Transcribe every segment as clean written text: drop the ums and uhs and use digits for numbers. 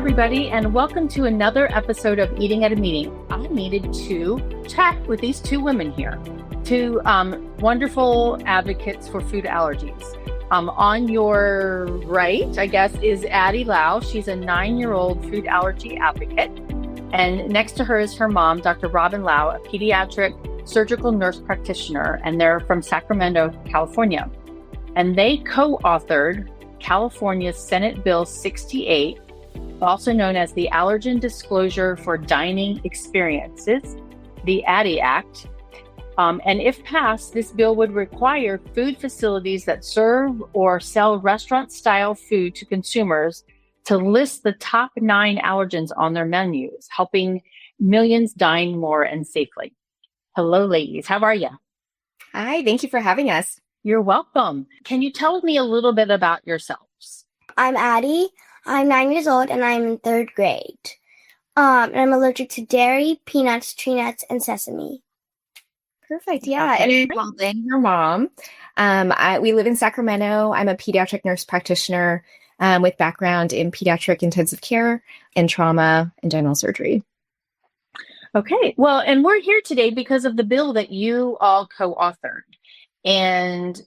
everybody, and welcome to another episode of Eating at a Meeting. I needed to chat with these two women here, two wonderful advocates for food allergies. On your right, I guess, is Addie Lao. She's a 9-year-old food allergy advocate. And next to her is her mom, Dr. Robyn Lao, a pediatric surgical nurse practitioner, and they're from Sacramento, California. And they co-authored California's Senate Bill 68, also known as the Allergen Disclosure for Dining Experiences, the Addie Act. And if passed, this bill would require food facilities that serve or sell restaurant-style food to consumers to list the top 9 allergens on their menus, helping millions dine more and safely. Hello, ladies. How are you? Hi, thank you for having us. You're welcome. Can you tell me a little bit about yourselves? I'm Addie. I'm 9 years old and I'm in 3rd grade. And I'm allergic to dairy, peanuts, tree nuts, and sesame. Perfect. Yeah. And Robyn, your mom. We live in Sacramento. I'm a pediatric nurse practitioner with background in pediatric intensive care and trauma and general surgery. Okay. Well, and we're here today because of the bill that you all co-authored and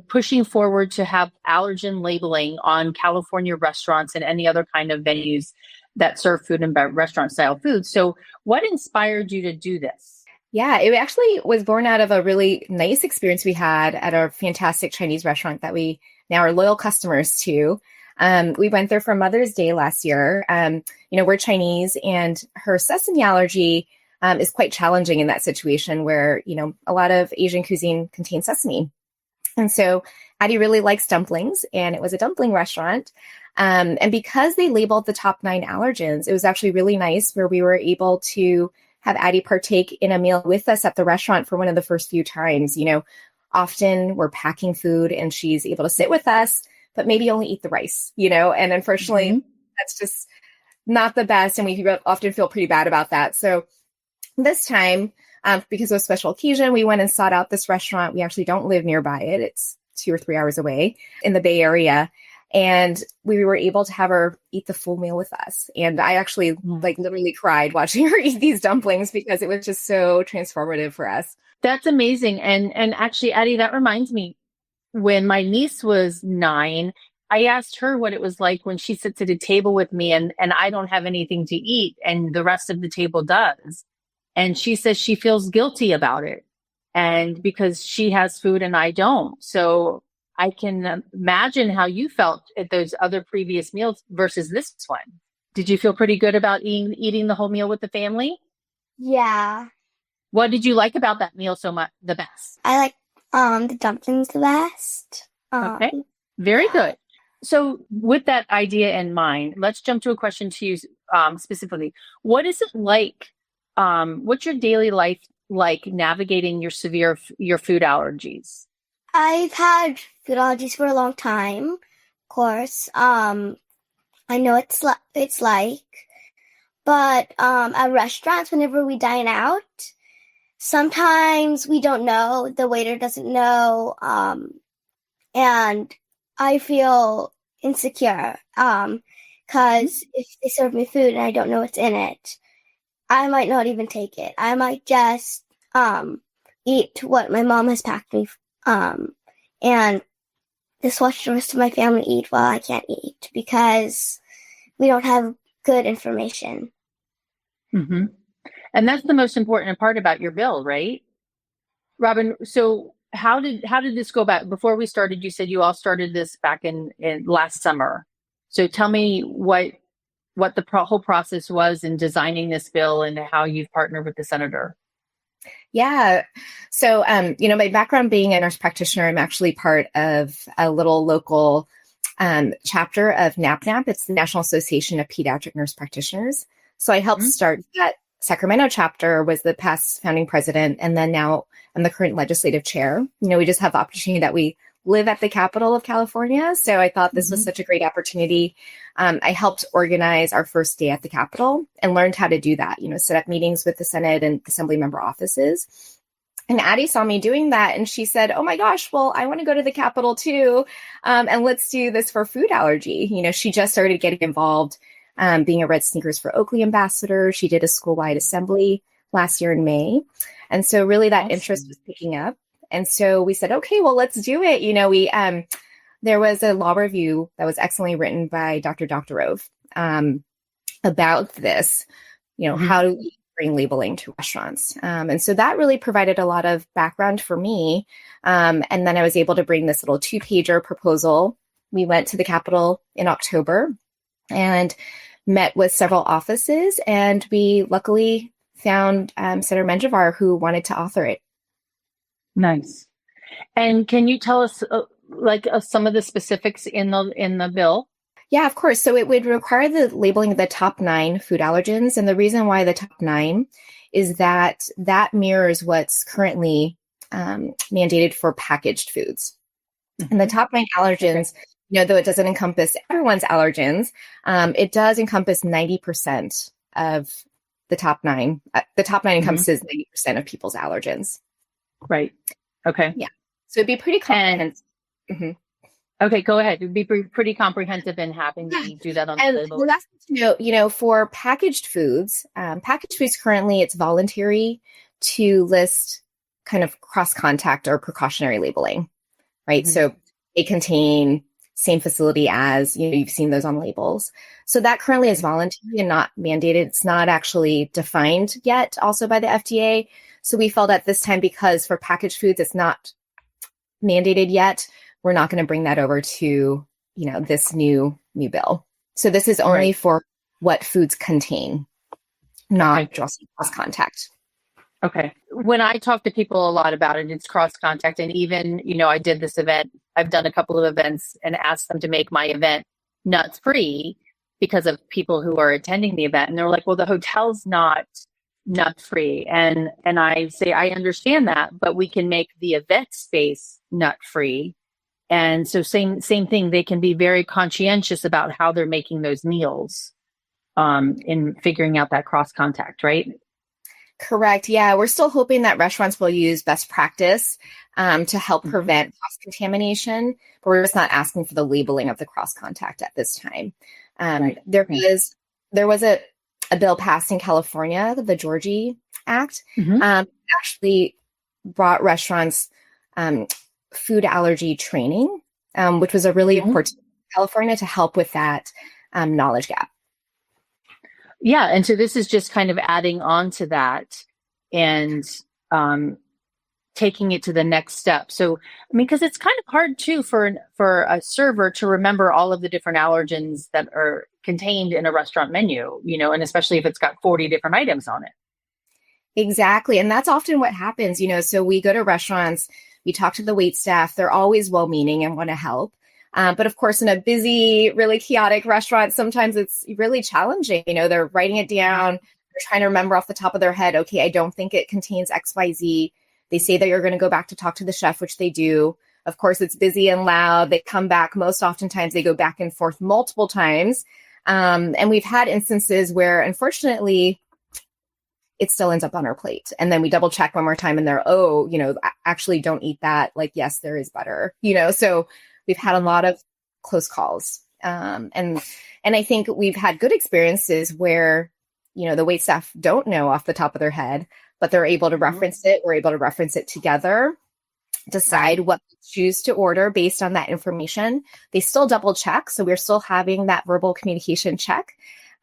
pushing forward to have allergen labeling on California restaurants and any other kind of venues that serve food and restaurant style food. So what inspired you to do this? Yeah, it actually was born out of a really nice experience we had at a fantastic Chinese restaurant that we now are loyal customers to. We went there for Mother's Day last year. We're Chinese, and her sesame allergy is quite challenging in that situation where, a lot of Asian cuisine contains sesame. And so Addie really likes dumplings, and it was a dumpling restaurant. And because they labeled the top 9 allergens, it was actually really nice where we were able to have Addie partake in a meal with us at the restaurant for one of the first few times. Often we're packing food and she's able to sit with us, but maybe only eat the rice, and unfortunately that's just not the best. And we often feel pretty bad about that. So this time, because of a special occasion, we went and sought out this restaurant. We actually don't live nearby it. It's 2 or 3 hours away in the Bay Area. And we were able to have her eat the full meal with us. And I actually literally cried watching her eat these dumplings because it was just so transformative for us. That's amazing. And actually, Addie, that reminds me, when my niece was 9, I asked her what it was like when she sits at a table with me and I don't have anything to eat and the rest of the table does. And she says she feels guilty about it. And because she has food and I don't. So I can imagine how you felt at those other previous meals versus this one. Did you feel pretty good about eating the whole meal with the family? Yeah. What did you like about that meal so much the best? I like the dumplings the best. Okay. Very good. So with that idea in mind, let's jump to a question to you specifically. What is it like? What's your daily life like navigating your food allergies? I've had food allergies for a long time, of course. I know it's like, but at restaurants, whenever we dine out, sometimes we don't know, the waiter doesn't know, and I feel insecure, because if they serve me food and I don't know what's in it, I might not even take it. I might just eat what my mom has packed me, and just watch the rest of my family eat while I can't eat because we don't have good information. Mm-hmm. And that's the most important part about your bill, right? Robyn, so how did this go back? Before we started, you said you all started this back in last summer. So tell me what the whole process was in designing this bill and how you've partnered with the senator. Yeah. So, my background being a nurse practitioner, I'm actually part of a little local chapter of NAPNAP. It's the National Association of Pediatric Nurse Practitioners. So I helped start that Sacramento chapter, was the past founding president, and then now I'm the current legislative chair. We just have the opportunity that we live at the capital of California. So I thought this was such a great opportunity. I helped organize our first day at the Capitol and learned how to do that, set up meetings with the Senate and Assembly member offices. And Addie saw me doing that and she said, oh my gosh, well, I want to go to the Capitol too. And let's do this for food allergy. She just started getting involved being a Red Sneakers for Oakley ambassador. She did a school-wide assembly last year in May. And so really that interest was picking up. And so we said, okay, well, let's do it. There was a law review that was excellently written by Dr. Doctorov about this, how do we bring labeling to restaurants? And so that really provided a lot of background for me. And then I was able to bring this little 2-pager proposal. We went to the Capitol in October and met with several offices, and we luckily found Senator Menjivar, who wanted to author it. Nice. And can you tell us some of the specifics in the bill? Yeah, of course. So it would require the labeling of the top 9 food allergens. And the reason why the top 9 is that mirrors what's currently mandated for packaged foods. Mm-hmm. And the top 9 allergens, though it doesn't encompass everyone's allergens, it does encompass 90% of the top 9. The top 9 encompasses 90% of people's allergens. Right. Okay. Yeah. So it'd be pretty comprehensive. Okay, go ahead. It'd be pretty comprehensive in having to do that on the label. The last thing to note, for packaged foods currently it's voluntary to list kind of cross-contact or precautionary labeling, right? Mm-hmm. So they contain same facility as, you've seen those on labels. So that currently is voluntary and not mandated. It's not actually defined yet also by the FDA. So we felt at this time, because for packaged foods, it's not mandated yet, we're not going to bring that over to, this new bill. So this is only for what foods contain, not just cross contact. Okay. When I talk to people a lot about it, it's cross contact. And even, I did this event. I've done a couple of events and asked them to make my event nuts free because of people who are attending the event. And they're like, well, the hotel's not nut free. And I say, I understand that, but we can make the event space nut free. And so same thing, they can be very conscientious about how they're making those meals in figuring out that cross contact, right? Correct. Yeah, we're still hoping that restaurants will use best practice to help prevent cross-contamination, but we're just not asking for the labeling of the cross-contact at this time. There was a bill passed in California, the Georgie Act, actually brought restaurants food allergy training, which was a really important in California to help with that knowledge gap. Yeah. And so this is just kind of adding on to that and taking it to the next step. So, because it's kind of hard too for a server to remember all of the different allergens that are contained in a restaurant menu, and especially if it's got 40 different items on it. Exactly. And that's often what happens, so we go to restaurants, we talk to the wait staff, they're always well-meaning and want to help. But of course, in a busy, really chaotic restaurant, sometimes it's really challenging. They're writing it down. They're trying to remember off the top of their head, okay, I don't think it contains XYZ. They say that you're going to go back to talk to the chef, which they do. Of course, it's busy and loud. They come back. Most oftentimes they go back and forth multiple times. And we've had instances where, unfortunately, it still ends up on our plate. And then we double check one more time and they're, actually don't eat that. Like, yes, there is butter, so we've had a lot of close calls. And I think we've had good experiences where, the wait staff don't know off the top of their head, but they're able to reference it. We're able to reference it together, decide what to choose to order based on that information. They still double check. So we're still having that verbal communication check.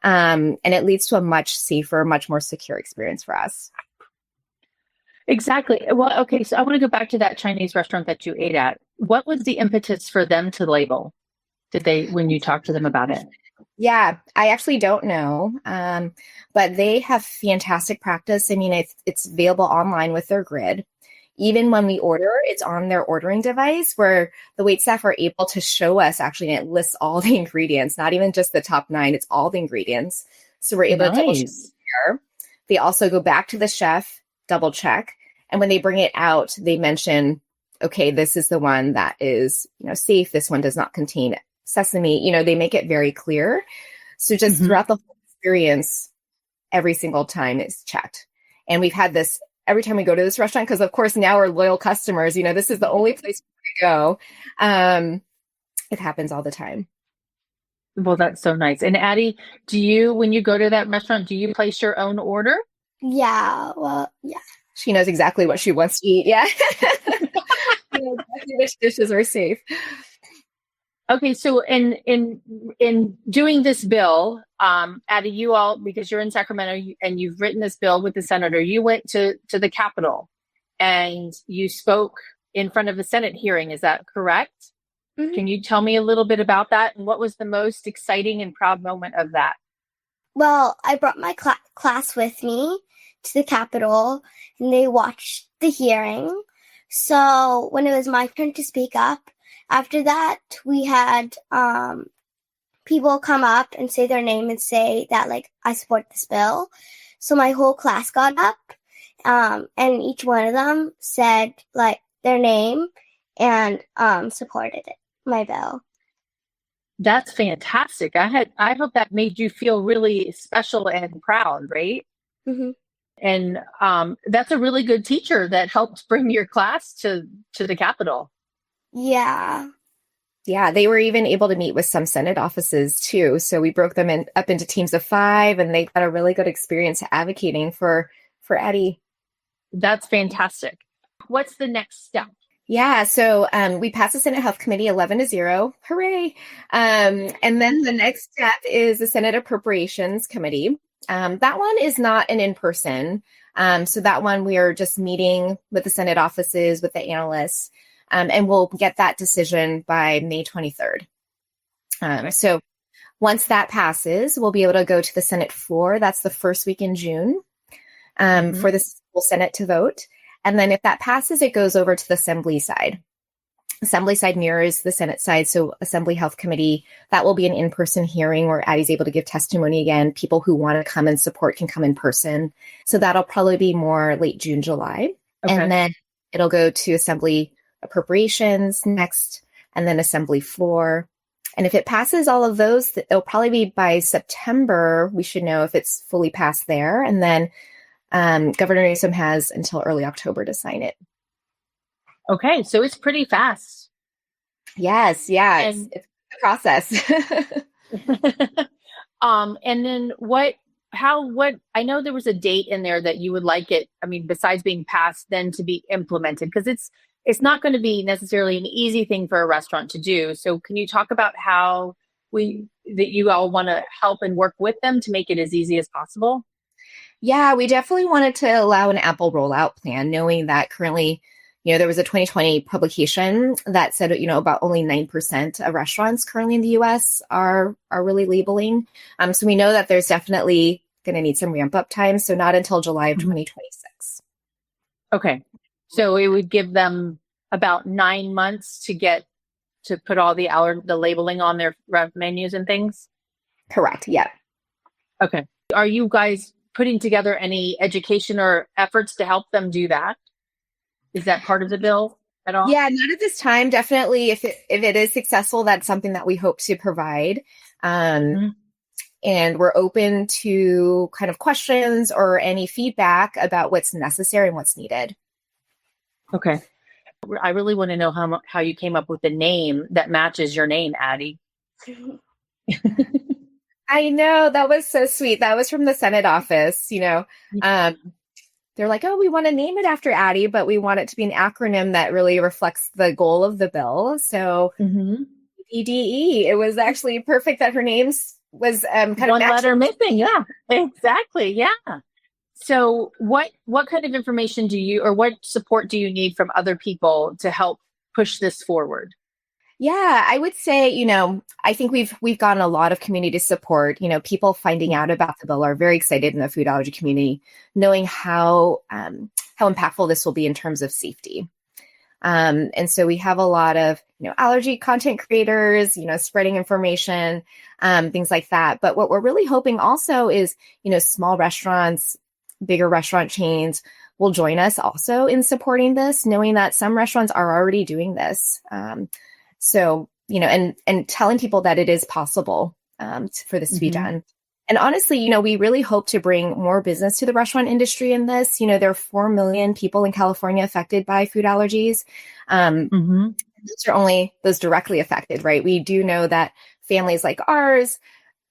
And it leads to a much safer, much more secure experience for us. Exactly. Well, okay. So I want to go back to that Chinese restaurant that you ate at. What was the impetus for them to label? When you talked to them about it? Yeah, I actually don't know. But they have fantastic practice. I mean, it's available online with their grid. Even when we order, it's on their ordering device where the waitstaff are able to show us actually, and it lists all the ingredients, not even just the top 9, it's all the ingredients. So we're able to double check there. They also go back to the chef, double check. And when they bring it out, they mention, okay, this is the one that is, safe. This one does not contain sesame. They make it very clear. So just throughout the whole experience, every single time it's checked. And we've had this every time we go to this restaurant, because of course now we're loyal customers, this is the only place we go. It happens all the time. Well, that's so nice. And Addie, when you go to that restaurant, do you place your own order? Yeah, well, yeah. She knows exactly what she wants to eat. Yeah. She knows exactly which dishes are safe. Okay, so in doing this bill, Addie, you all, because you're in Sacramento and you've written this bill with the senator, you went to the Capitol and you spoke in front of a Senate hearing. Is that correct? Mhm. Can you tell me a little bit about that and what was the most exciting and proud moment of that? Well, I brought my class with me to the Capitol, and they watched the hearing. So when it was my turn to speak up, after that, we had people come up and say their name and say that, like, I support this bill. So my whole class got up, and each one of them said, like, their name and supported it, my bill. That's fantastic. I hope that made you feel really special and proud, right? Mm-hmm. And that's a really good teacher that helped bring your class to the Capitol. Yeah. Yeah, they were even able to meet with some Senate offices too. So we broke them up into teams of 5, and they got a really good experience advocating for Addie. That's fantastic. What's the next step? Yeah, so we passed the Senate Health Committee 11-0. Hooray. And then the next step is the Senate Appropriations Committee. That one is not an in-person. So that one we are just meeting with the Senate offices, with the analysts, and we'll get that decision by May 23rd. So once that passes, we'll be able to go to the Senate floor. That's the first week in June for the full Senate to vote. And then if that passes, it goes over to the Assembly side. Assembly side mirrors the Senate side. So Assembly Health Committee, that will be an in-person hearing where Addie's able to give testimony again. People who want to come and support can come in person. So that'll probably be more late June, July. Okay. And then it'll go to Assembly Appropriations next, and then Assembly floor. And if it passes all of those, it'll probably be by September. We should know if it's fully passed there. And then Governor Newsom has until early October to sign it. Okay, so it's pretty fast. Yes, yeah, it's a process. And then I know there was a date in there that you would like it, I mean, besides being passed, then to be implemented, because it's not going to be necessarily an easy thing for a restaurant to do. So can you talk about how that you all want to help and work with them to make it as easy as possible? Yeah, we definitely wanted to allow an Apple rollout plan, knowing that currently, there was a 2020 publication that said, about only 9% of restaurants currently in the U.S. are really labeling. So we know that there's definitely going to need some ramp up time. So not until July of 2026. Okay. So it would give them about 9 months to put all the labeling on their menus and things? Correct. Yeah. Okay. Are you guys putting together any education or efforts to help them do that? Is that part of the bill at all? Yeah, not at this time. Definitely, if it is successful, that's something that we hope to provide. And we're open to kind of questions or any feedback about what's necessary and what's needed. Okay. I really want to know how you came up with the name that matches your name, Addie. I know, that was so sweet. That was from the Senate office, They're like, oh, we want to name it after Addie, but we want it to be an acronym that really reflects the goal of the bill. So ADDE, it was actually perfect that her name was kind of one letter missing. Yeah, exactly. Yeah. So what kind of information or what support do you need from other people to help push this forward? Yeah, I would say, I think we've gotten a lot of community support. People finding out about the bill are very excited in the food allergy community, knowing how impactful this will be in terms of safety. And so we have a lot of, allergy content creators, spreading information, things like that. But what we're really hoping also is, small restaurants, bigger restaurant chains will join us also in supporting this, knowing that some restaurants are already doing this. So, and telling people that it is possible for this to be done. And honestly, we really hope to bring more business to the restaurant industry in this. There are 4 million people in California affected by food allergies. Those are only those directly affected, right? We do know that families like ours,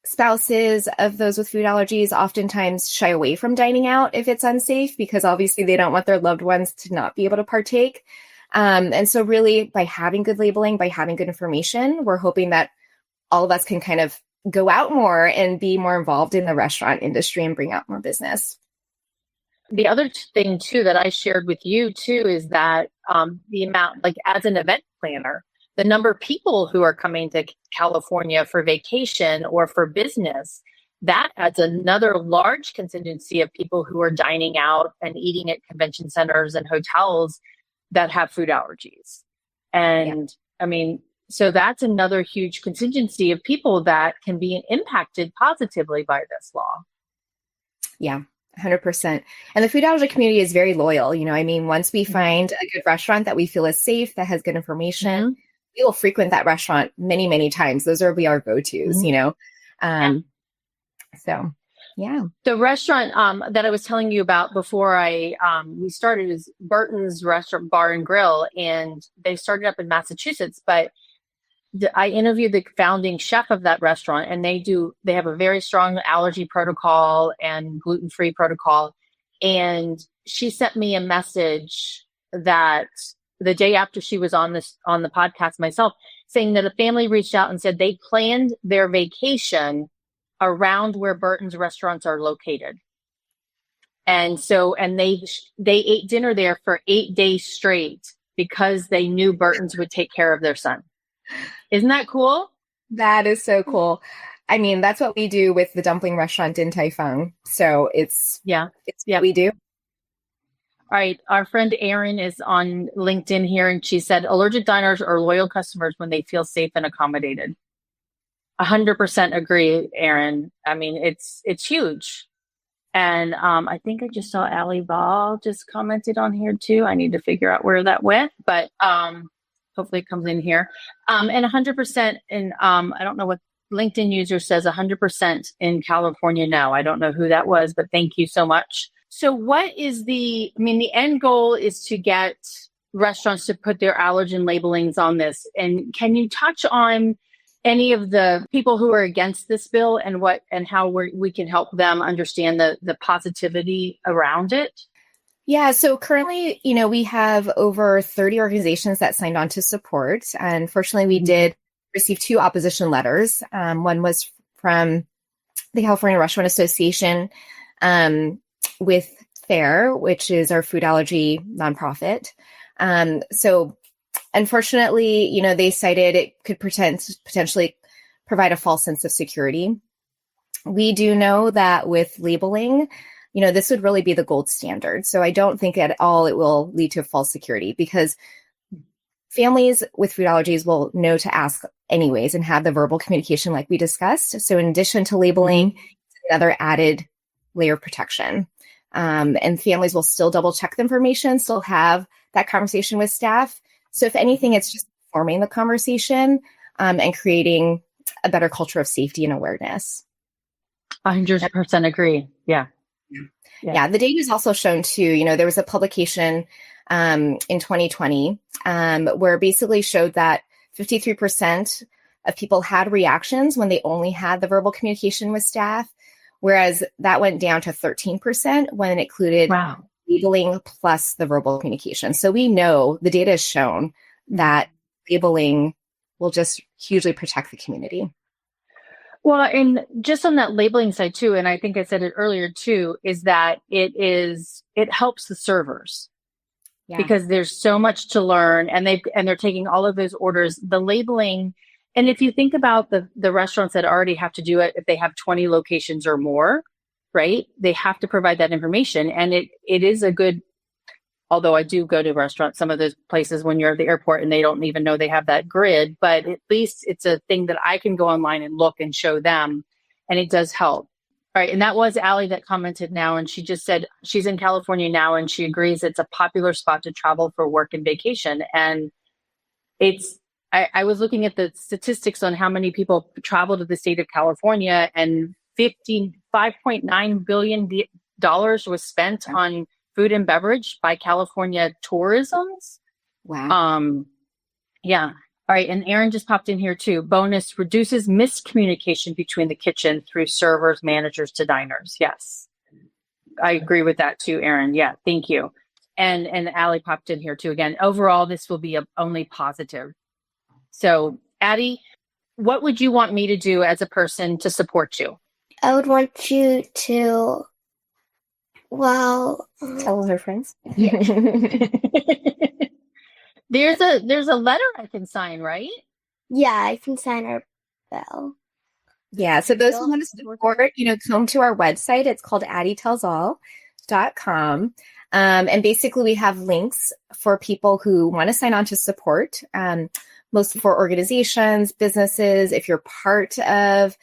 spouses of those with food allergies oftentimes shy away from dining out if it's unsafe, because obviously they don't want their loved ones to not be able to partake. And so really, by having good labeling, by having good information, we're hoping that all of us can kind of go out more and be more involved in the restaurant industry and bring out more business. The other thing too that I shared with you too is that the amount, like as an event planner, the number of people who are coming to California for vacation or for business, that adds another large contingency of people who are dining out and eating at convention centers and hotels that have food allergies. And I mean, so that's another huge contingency of people that can be impacted positively by this law. Yeah, 100%. And the food allergy community is very loyal. You know, I mean, once we find a good restaurant that we feel is safe, that has good information, we will frequent that restaurant many, many times. Those will be our go-tos, you know? So, yeah. The restaurant that I was telling you about before we started is Burton's Restaurant Bar and Grill, and they started up in Massachusetts, but I interviewed the founding chef of that restaurant, and they have a very strong allergy protocol and gluten-free protocol. And she sent me a message that the day after she was on the podcast myself, saying that a family reached out and said they planned their vacation around where Burton's restaurants are located. And so, and they ate dinner there for 8 days straight because they knew Burton's would take care of their son. Isn't that cool? That is so cool. I mean, that's what we do with the dumpling restaurant in Taifeng. So it's what we do. All right. Our friend Erin is on LinkedIn here, and she said, allergic diners are loyal customers when they feel safe and accommodated. 100% agree, Erin. I mean, it's huge. And I think I just saw Addie Lao just commented on here too. I need to figure out where that went, but hopefully it comes in here. And 100% in, I don't know what LinkedIn user says, 100% in California now. I don't know who that was, but thank you so much. So what is the end goal is to get restaurants to put their allergen labelings on this. And can you touch on any of the people who are against this bill and how we can help them understand the positivity around it? Yeah. So currently, we have over 30 organizations that signed on to support. And fortunately, we did receive 2 opposition letters. One was from the California Restaurant Association with FAIR, which is our food allergy nonprofit. So unfortunately, they cited it could potentially provide a false sense of security. We do know that with labeling, this would really be the gold standard. So I don't think at all it will lead to false security, because families with food allergies will know to ask anyways and have the verbal communication like we discussed. So in addition to labeling, it's another added layer of protection. And families will still double check the information, still have that conversation with staff. So if anything, it's just forming the conversation and creating a better culture of safety and awareness. 100% agree. Yeah. Yeah. The data is also shown too. There was a publication in 2020 where it basically showed that 53% of people had reactions when they only had the verbal communication with staff, whereas that went down to 13% when it included labeling plus the verbal communication. So we know the data has shown that labeling will just hugely protect the community. Well, and just on that labeling side too, and I think I said it earlier too, is that it helps the servers because there's so much to learn, and they're taking all of those orders, the labeling. And if you think about the restaurants that already have to do it, if they have 20 locations or more, right, they have to provide that information. And it is a good, although I do go to restaurants, some of those places when you're at the airport and they don't even know they have that grid, but at least it's a thing that I can go online and look and show them, and it does help. All right. And that was Allie that commented now, and she just said she's in California now, and she agrees it's a popular spot to travel for work and vacation. And I was looking at the statistics on how many people travel to the state of California, and $5.9 billion was spent on food and beverage by California tourisms. Wow. Yeah. All right. And Aaron just popped in here too. Bonus, reduces miscommunication between the kitchen through servers, managers to diners. Yes. I agree with that too, Aaron. Yeah. Thank you. And Allie popped in here too. Again, overall, this will be only positive. So Addie, what would you want me to do as a person to support you? I would want you to, tell her friends. Yeah. There's a letter I can sign, right? Yeah, I can sign our bell. Yeah, so those who want to support, come to our website. It's called AddieTellsAll.com. And basically we have links for people who want to sign on to support, mostly for organizations, businesses, if you're part of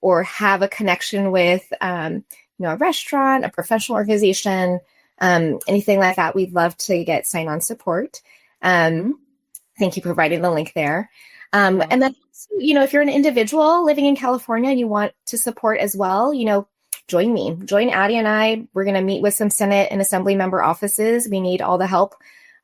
or have a connection with, a restaurant, a professional organization, anything like that. We'd love to get sign-on support. Thank you for providing the link there. And then, if you're an individual living in California and you want to support as well, join me. Join Addie and I. We're going to meet with some Senate and Assembly member offices. We need all the help.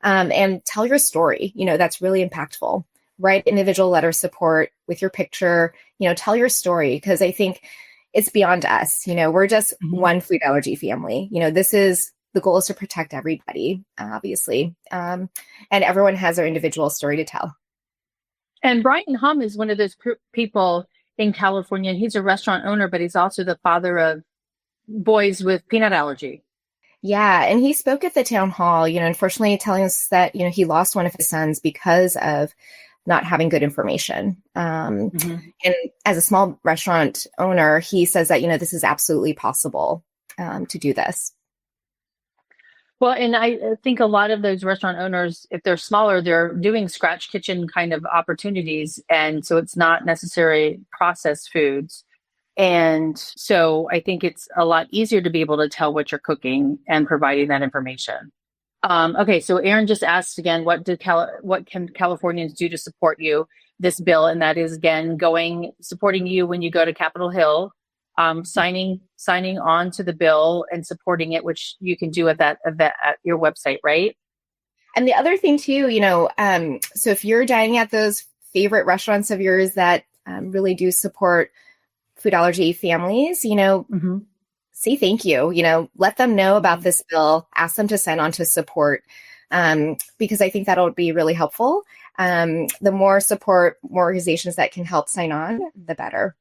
And tell your story. That's really impactful. Write individual letter support with your picture. Tell your story, because I think it's beyond us. We're just one food allergy family. The goal is to protect everybody, obviously. And everyone has their individual story to tell. And Brian Hum is one of those people in California. He's a restaurant owner, but he's also the father of boys with peanut allergy. Yeah. And he spoke at the town hall, unfortunately telling us that, he lost one of his sons because of not having good information. And as a small restaurant owner, he says that, this is absolutely possible to do this. Well, and I think a lot of those restaurant owners, if they're smaller, they're doing scratch kitchen kind of opportunities. And so it's not necessarily processed foods. And so I think it's a lot easier to be able to tell what you're cooking and providing that information. Okay, so Aaron just asked again, what can Californians do to support this bill? And that is, again, supporting you when you go to Capitol Hill, signing on to the bill and supporting it, which you can do at your website, right? And the other thing too, so if you're dining at those favorite restaurants of yours that really do support food allergy families, say thank you, let them know about this bill, ask them to sign on to support, because I think that'll be really helpful. The more support, more organizations that can help sign on, the better.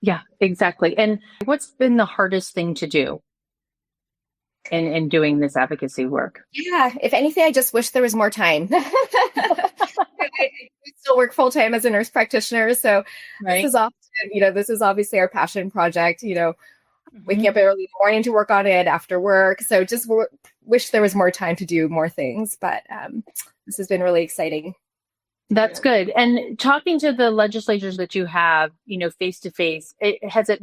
Yeah, exactly. And what's been the hardest thing to do in doing this advocacy work? Yeah, if anything, I just wish there was more time. I still work full time as a nurse practitioner, so This is often, this is obviously our passion project. Waking up early in the morning to work on it after work. So just wish there was more time to do more things, but this has been really exciting. That's good. And talking to the legislators that you have, face to face, has it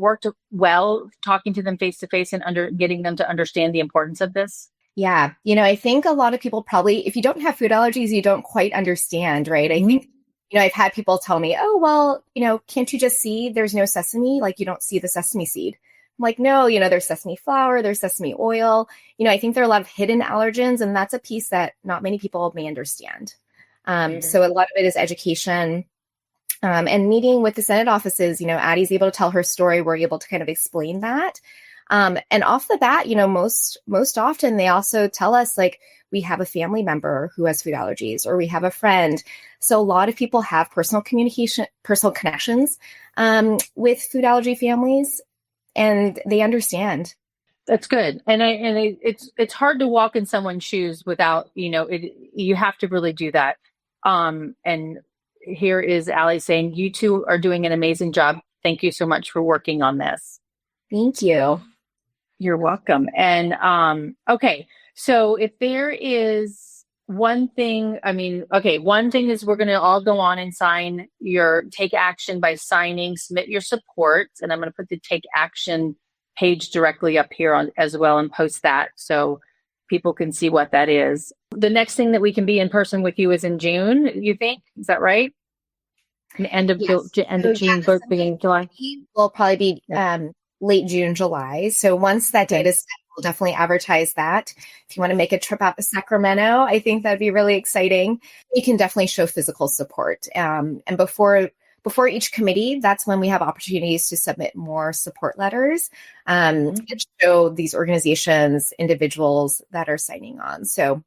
worked well talking to them face to face and getting them to understand the importance of this? Yeah. I think a lot of people probably, if you don't have food allergies, you don't quite understand, right? I think, I've had people tell me, oh, well, can't you just see there's no sesame? Like you don't see the sesame seed. I'm like, no, there's sesame flour, there's sesame oil. I think there are a lot of hidden allergens, and that's a piece that not many people may understand. So a lot of it is education, and meeting with the Senate offices. Addie's able to tell her story. We're able to kind of explain that. And off the bat, most often they also tell us like we have a family member who has food allergies, or we have a friend. So a lot of people have personal connections with food allergy families, and they understand. That's good. And it's hard to walk in someone's shoes without, you have to really do that. And here is Allie saying, you two are doing an amazing job. Thank you so much for working on this. Thank you. You're welcome. And, okay. So if there is one thing, one thing is we're going to all go on and take action by submit your support. And I'm going to put the take action page directly up here as well and post that so people can see what that is. The next thing that we can be in person with you is in June, you think? Is that right? The end of June, beginning of July? Will probably be late June, July. So once that date is We'll definitely advertise that. If you want to make a trip out to Sacramento, I think that'd be really exciting. You can definitely show physical support. And before each committee, that's when we have opportunities to submit more support letters and show these organizations, individuals that are signing on. So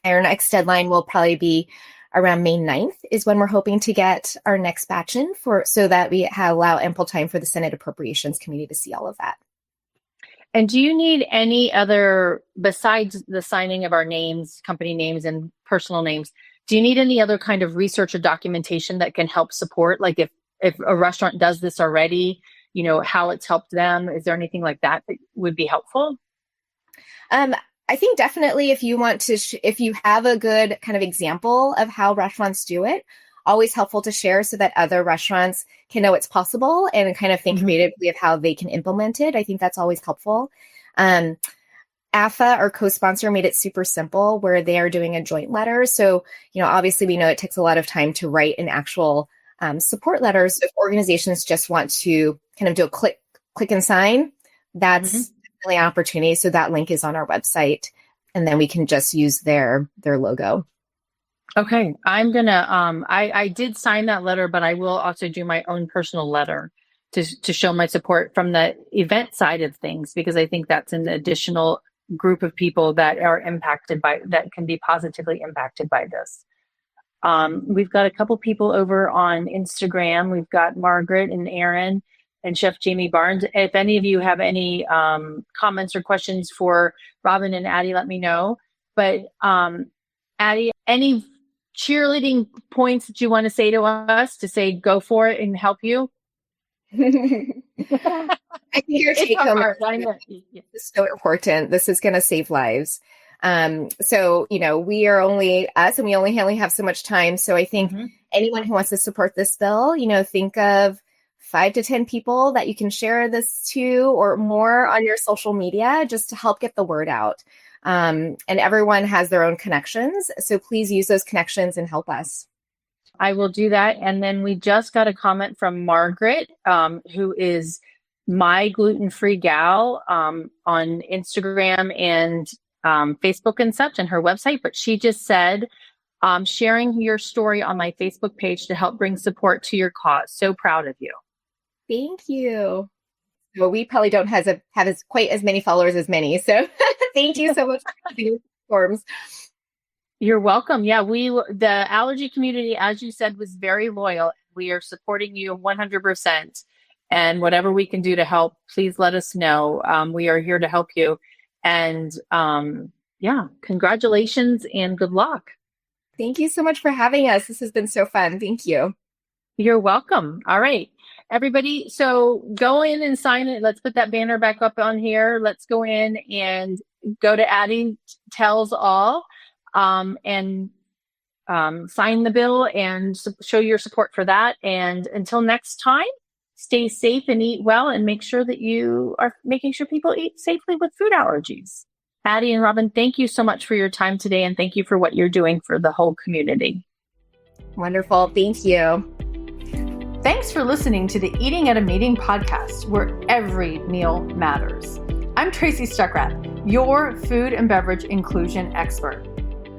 our next deadline will probably be around May 9th is when we're hoping to get our next batch in so that we allow ample time for the Senate Appropriations Committee to see all of that. And do you need any other, besides the signing of our names, company names and personal names, do you need any other kind of research or documentation that can help support? Like if a restaurant does this already, how it's helped them, is there anything like that would be helpful? I think definitely if you want to, if you have a good kind of example of how restaurants do it, always helpful to share so that other restaurants can know it's possible and kind of think creatively of how they can implement it. I think that's always helpful. AFA, our co-sponsor, made it super simple where they are doing a joint letter. So, obviously we know it takes a lot of time to write an actual support letter. So if organizations just want to kind of do a click and sign, that's really an opportunity. So that link is on our website, and then we can just use their logo. Okay. I'm going to, I did sign that letter, but I will also do my own personal letter to show my support from the event side of things, because I think that's an additional group of people that are that can be positively impacted by this. We've got a couple people over on Instagram. We've got Margaret and Aaron and Chef Jamie Barnes. If any of you have any comments or questions for Robyn and Addie, let me know. But Addie, any cheerleading points that you want to say to us to say go for it and help you? I think your take home is so important. This is going to save lives. So, we are only us and we only have so much time. So I think anyone who wants to support this bill, think of 5 to 10 people that you can share this to or more on your social media just to help get the word out. And everyone has their own connections. So please use those connections and help us. I will do that. And then we just got a comment from Margaret, who is My Gluten-Free Gal on Instagram and Facebook and such, and her website. But she just said, sharing your story on my Facebook page to help bring support to your cause. So proud of you. Thank you. Well, we probably don't have quite as many followers as many. So thank you so much for these forms. You're welcome. Yeah, the allergy community, as you said, was very loyal. We are supporting you 100%. And whatever we can do to help, please let us know. We are here to help you. And congratulations and good luck. Thank you so much for having us. This has been so fun. Thank you. You're welcome. All right, everybody. So go in and sign it. Let's put that banner back up on here. Let's go in and go to Addie Tells All and sign the bill and show your support for that. And until next time, stay safe and eat well, and make sure that you are making sure people eat safely with food allergies. Addie and Robyn, thank you so much for your time today, and thank you for what you're doing for the whole community. Wonderful. Thank you. Thanks for listening to the Eating at a Meeting podcast, where every meal matters. I'm Tracy Stuckrath, your food and beverage inclusion expert.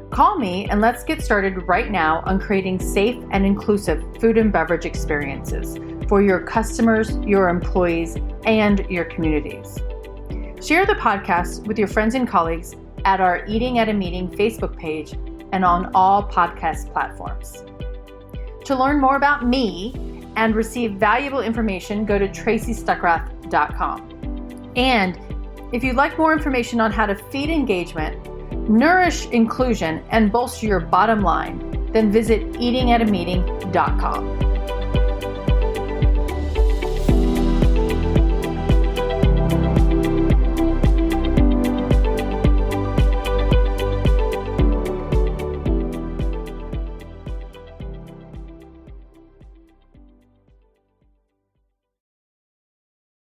Call me and let's get started right now on creating safe and inclusive food and beverage experiences for your customers, your employees, and your communities. Share the podcast with your friends and colleagues at our Eating at a Meeting Facebook page and on all podcast platforms. To learn more about me and receive valuable information, go to tracystuckrath.com. And if you'd like more information on how to feed engagement, nourish inclusion, and bolster your bottom line, then visit eatingatameeting.com.